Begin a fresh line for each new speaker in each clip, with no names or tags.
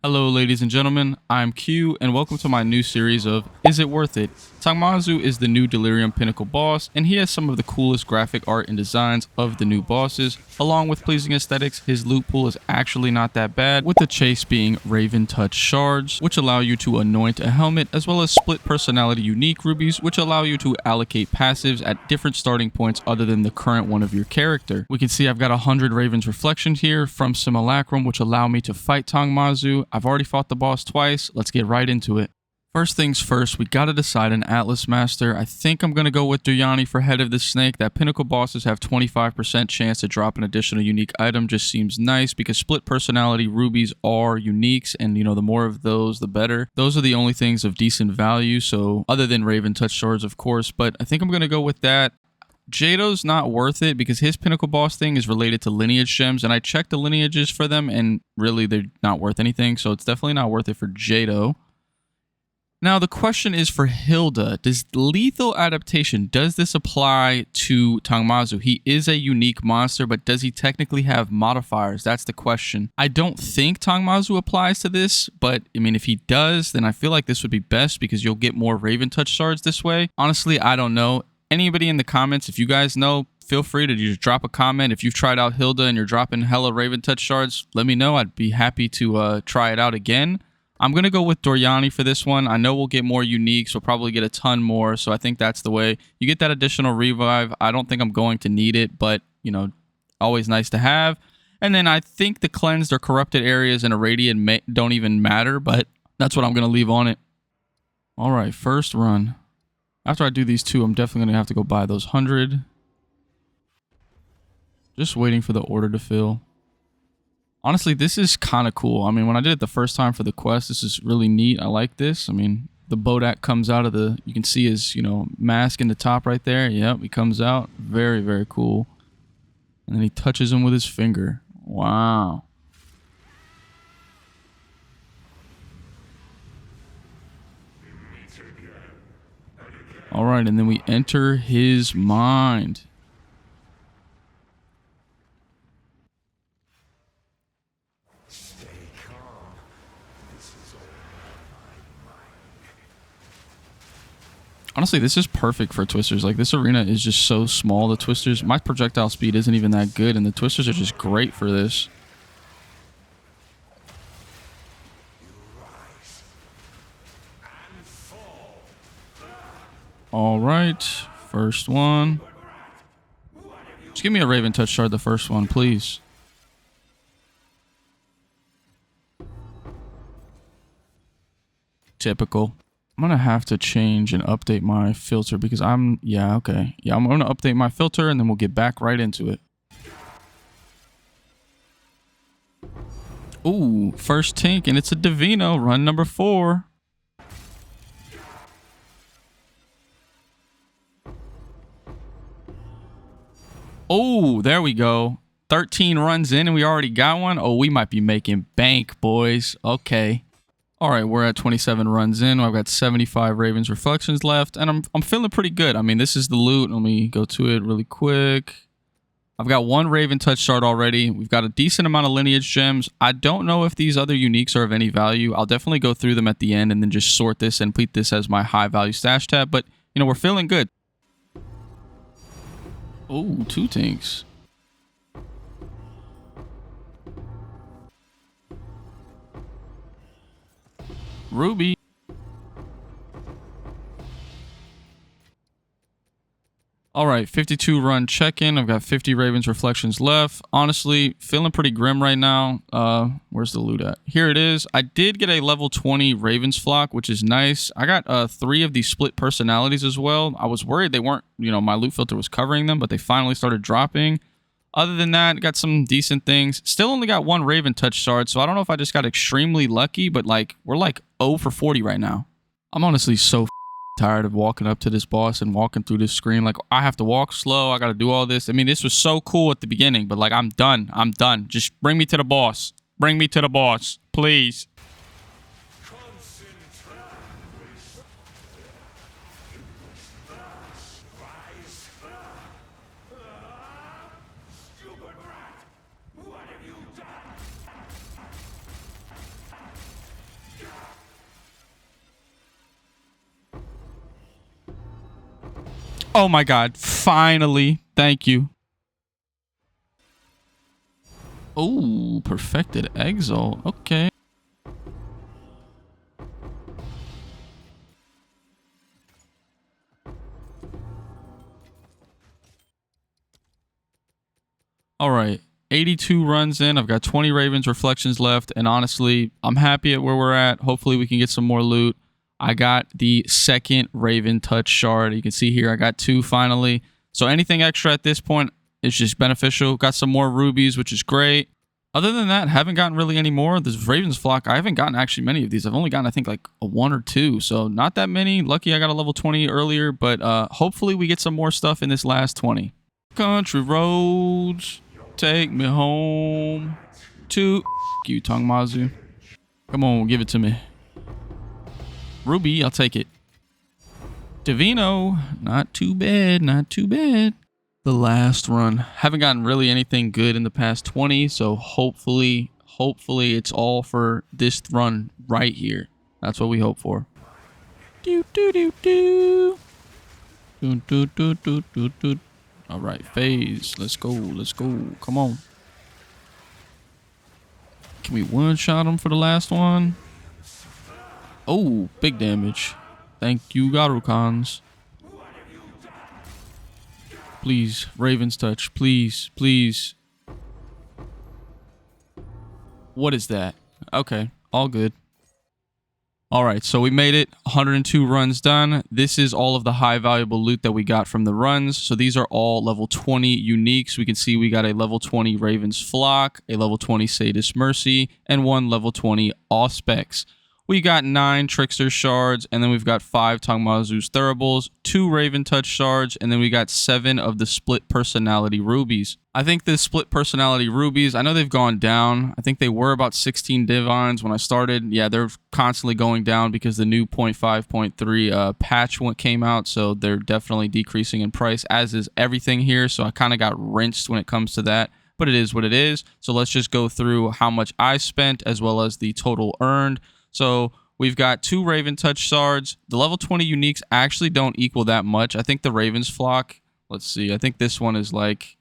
Hello ladies and gentlemen, I'm Q and welcome to my new series of Is It Worth It? Tangmazu is the new Delirium Pinnacle boss and he has some of the coolest graphic art and designs of the new bosses. Along with pleasing aesthetics, his loot pool is actually not that bad, with the chase being Raven Touch shards, which allow you to anoint a helmet, as well as split personality unique rubies, which allow you to allocate passives at different starting points other than the current one of your character. We can see I've got 100 Raven's Reflection here from Simulacrum, which allow me to fight Tangmazu. I've already fought the boss twice. Let's get right into it. First things first, we gotta decide an Atlas Master. I think I'm gonna go with Duryani for Head of the Snake. That Pinnacle bosses have 25% chance to drop an additional unique item. Just seems nice because split personality rubies are uniques, and you know, the more of those, the better. Those are the only things of decent value, so other than Raven Touch swords, of course, but I think I'm gonna go with that. Jado's not worth it because his Pinnacle boss thing is related to lineage gems, and I checked the lineages for them, and really they're not worth anything, so it's definitely not worth it for Jado. Now, the question is for Hilda. Does lethal adaptation, does this apply to Tangmazu? He is a unique monster, but does he technically have modifiers? That's the question. I don't think Tangmazu applies to this, but I mean, if he does, then I feel like this would be best because you'll get more Raven Touch shards this way. Honestly, I don't know. Anybody in the comments, if you guys know, feel free to just drop a comment. If you've tried out Hilda and you're dropping hella Raven Touch shards, let me know. I'd be happy to try it out again. I'm going to go with Duryani for this one. I know we'll get more uniques. We'll probably get a ton more, so I think that's the way. You get that additional revive. I don't think I'm going to need it, but, you know, always nice to have. And then I think the cleansed or corrupted areas in Irradiant don't even matter, but that's what I'm going to leave on it. All right, first run. After I do these two, I'm definitely going to have to go buy those 100. Just waiting for the order to fill. Honestly, this is kind of cool. I mean, when I did it the first time for the quest, this is really neat. I like this. I mean, the Bodak comes out of the... You can see his, you know, mask in the top right there. Yep, he comes out. Very, very cool. And then he touches him with his finger. Wow. All right, and then we enter his mind. Honestly, this is perfect for Twisters. Like, this arena is just so small. The Twisters, my projectile speed isn't even that good, and the Twisters are just great for this. All right, first one. Just give me a Raven Touch shard, the first one, please. Typical. I'm going to have to change and update my filter because yeah, okay. Yeah, I'm going to update my filter and then we'll get back right into it. Ooh, first Tink, and it's a Divino, run number 4. Oh, there we go. 13 runs in and we already got one. Oh, we might be making bank, boys. Okay. All right, we're at 27 runs in. I've got 75 Raven's Reflections left, and I'm feeling pretty good. I mean, this is the loot. Let me go to it really quick. I've got 1 Raven Touch shard already. We've got a decent amount of lineage gems. I don't know if these other uniques are of any value. I'll definitely go through them at the end and then just sort this and put this as my high value stash tab. But, you know, we're feeling good. Oh, 2 Tinks. Ruby. All right, 52 run check-in. I've got 50 Raven's Reflections left. Honestly, feeling pretty grim right now. Where's the loot at? Here it is. I did get a level 20 Raven's Flock, which is nice. I got 3 of these split personalities as well. I was worried they weren't, you know, my loot filter was covering them, but they finally started dropping. Other than that, got some decent things. Still only got 1 Raven Touch shard, so I don't know if I just got extremely lucky, but like, we're like 0 for 40 right now. I'm honestly so tired of walking up to this boss and walking through this screen. Like, I have to walk slow. I got to do all this. I mean, this was so cool at the beginning, but like, I'm done. I'm done. Just bring me to the boss. Bring me to the boss, please. Oh my god. Finally. Thank you. Oh, perfected exalt. Okay. All right. 82 runs in. I've got 20 Ravens Reflections left. And honestly, I'm happy at where we're at. Hopefully we can get some more loot. I got the second Raven Touch shard. You can see here I got 2 finally. So anything extra at this point is just beneficial. Got some more rubies, which is great. Other than that, haven't gotten really any more. This Raven's Flock, I haven't gotten actually many of these. I've only gotten, I think, like a 1 or 2. So not that many. Lucky I got a level 20 earlier. But hopefully we get some more stuff in this last 20. Country roads, take me home to you, Tangmazu. Come on, give it to me. Ruby, I'll take it. Divino, not too bad, not too bad. The last run. Haven't gotten really anything good in the past 20, so hopefully it's all for this run right here. That's what we hope for. Do do do do. Do do do do do do. All right, phase. Let's go. Let's go. Come on. Can we one-shot him for the last one? Oh, big damage. Thank you, Garukans. Please, Raven's Touch. Please, please. What is that? Okay, all good. All right, so we made it. 102 runs done. This is all of the high valuable loot that we got from the runs. So these are all level 20 uniques. We can see we got a level 20 Raven's Flock, a level 20 Sadist Mercy, and 1 level 20 Auspex. We got 9 Trickster shards, and then we've got 5 Tangmazu's Thuribles, 2 Raven Touch shards, and then we got 7 of the Split Personality Rubies. I think the Split Personality Rubies, I know they've gone down. I think they were about 16 divines when I started. Yeah, they're constantly going down because the new 0.5.3 patch came out, so they're definitely decreasing in price, as is everything here. So I kind of got rinsed when it comes to that, but it is what it is. So let's just go through how much I spent as well as the total earned. So we've got 2 Raven Touch shards. The level 20 uniques actually don't equal that much. I think the Raven's Flock, let's see, I think this one is like,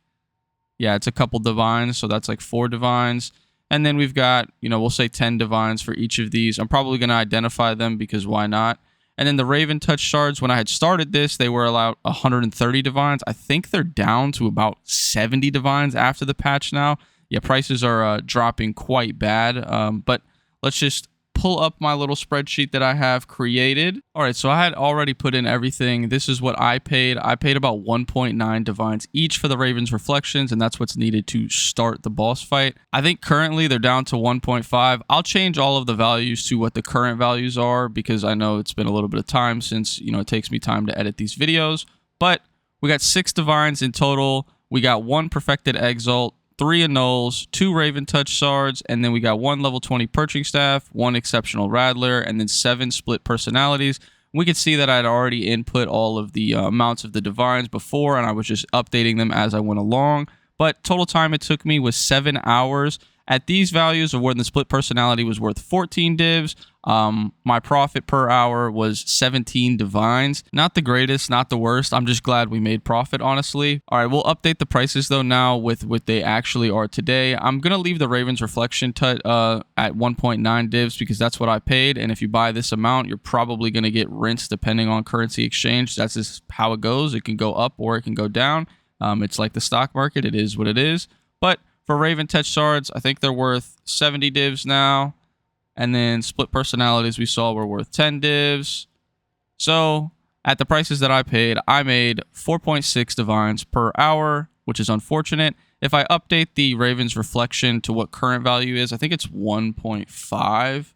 yeah, it's a couple divines, so that's like 4 divines. And then we've got, you know, we'll say 10 divines for each of these. I'm probably going to identify them because why not? And then the Raven Touch shards, when I had started this, they were allowed 130 divines. I think they're down to about 70 divines after the patch now. Yeah, prices are dropping quite bad, but let's just pull up my little spreadsheet that I have created. All right, so I had already put in everything. This is what I paid. I paid about 1.9 divines each for the Raven's Reflections, and that's what's needed to start the boss fight. I think currently they're down to 1.5. I'll change all of the values to what the current values are because I know it's been a little bit of time since, you know, it takes me time to edit these videos. But we got 6 divines in total. We got 1 perfected exalt, 3 annuls, 2 Raven Touch shards, and then we got 1 level 20 perching staff, 1 exceptional rattler, and then 7 split personalities. We can see that I'd already input all of the amounts of the divines before, and I was just updating them as I went along. But total time it took me was 7 hours. At these values of where the split personality was worth 14 divs, my profit per hour was 17 divines. Not the greatest, not the worst. I'm just glad we made profit, honestly. All right, we'll update the prices, though, now with what they actually are today. I'm going to leave the Raven's Reflection at 1.9 divs because that's what I paid. And if you buy this amount, you're probably going to get rinsed depending on currency exchange. That's just how it goes. It can go up or it can go down. It's like the stock market. It is what it is. But for Raven Touch shards, I think they're worth 70 divs now. And then split personalities we saw were worth 10 divs. So at the prices that I paid, I made 4.6 divines per hour, which is unfortunate. If I update the Raven's Reflection to what current value is, I think it's 1.5.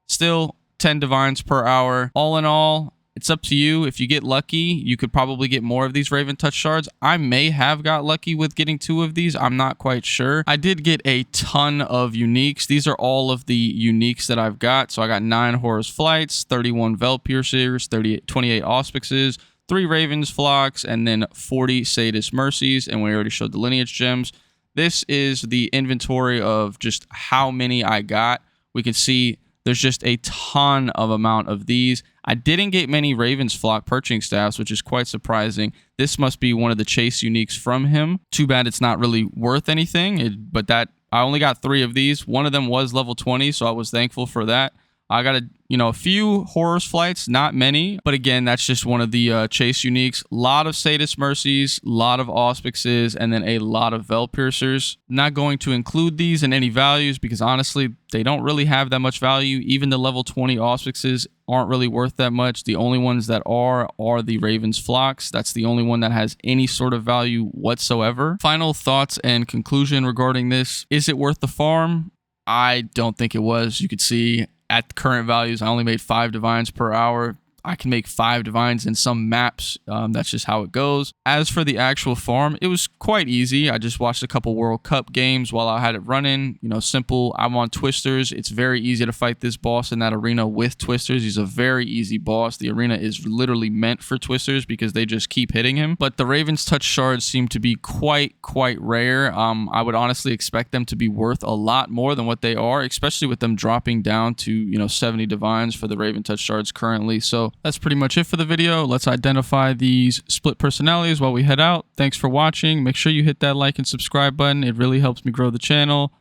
Still 10 divines per hour. All in all, it's up to you. If you get lucky, you could probably get more of these Raven Touch shards. I may have got lucky with getting 2 of these. I'm not quite sure. I did get a ton of uniques. These are all of the uniques that I've got. So I got 9 Horus Flights, 31 Vel Piercers, 28 Auspexes, 3 Raven's Flocks, and then 40 Sadist Mercies. And we already showed the lineage gems. This is the inventory of just how many I got. We can see There's just a ton of amount of these. I didn't get many Raven's Flock perching staffs, which is quite surprising. This must be one of the chase uniques from him. Too bad it's not really worth anything, but that I only got 3 of these. One of them was level 20, so I was thankful for that. I got a few Horus flights, not many, but again, that's just one of the chase uniques. A lot of Sadist Mercies, a lot of Auspixes, and then a lot of Vel Piercers. Not going to include these in any values because honestly, they don't really have that much value. Even the level 20 Auspixes aren't really worth that much. The only ones that are the Raven's Flocks. That's the only one that has any sort of value whatsoever. Final thoughts and conclusion regarding this. Is it worth the farm? I don't think it was. You could see at current values, I only made 5 divines per hour. I can make 5 divines in some maps. That's just how it goes. As for the actual farm, it was quite easy. I just watched a couple World Cup games while I had it running. Simple. I'm on Twisters. It's very easy to fight this boss in that arena with Twisters. He's a very easy boss. The arena is literally meant for Twisters because they just keep hitting him. But the Raven's Touch shards seem to be quite rare. I would honestly expect them to be worth a lot more than what they are, especially with them dropping down to 70 divines for the Raven Touch shards currently. So that's pretty much it for the video. Let's identify these split personalities while we head out. Thanks for watching. Make sure you hit that like and subscribe button. It really helps me grow the channel.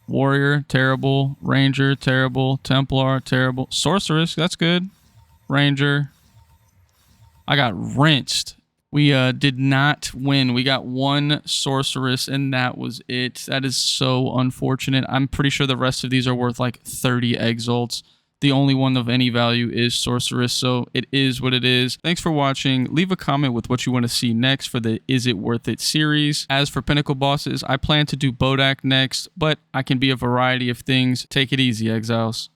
Warrior, terrible. Ranger, terrible. Templar, terrible. Sorceress, that's good. Ranger. I got rinsed. We did not win. We got 1 Sorceress, and that was it. That is so unfortunate. I'm pretty sure the rest of these are worth like 30 Exalts. The only one of any value is Sorceress, so it is what it is. Thanks for watching. Leave a comment with what you want to see next for the Is It Worth It series. As for Pinnacle bosses, I plan to do Bodak next, but I can be a variety of things. Take it easy, Exiles.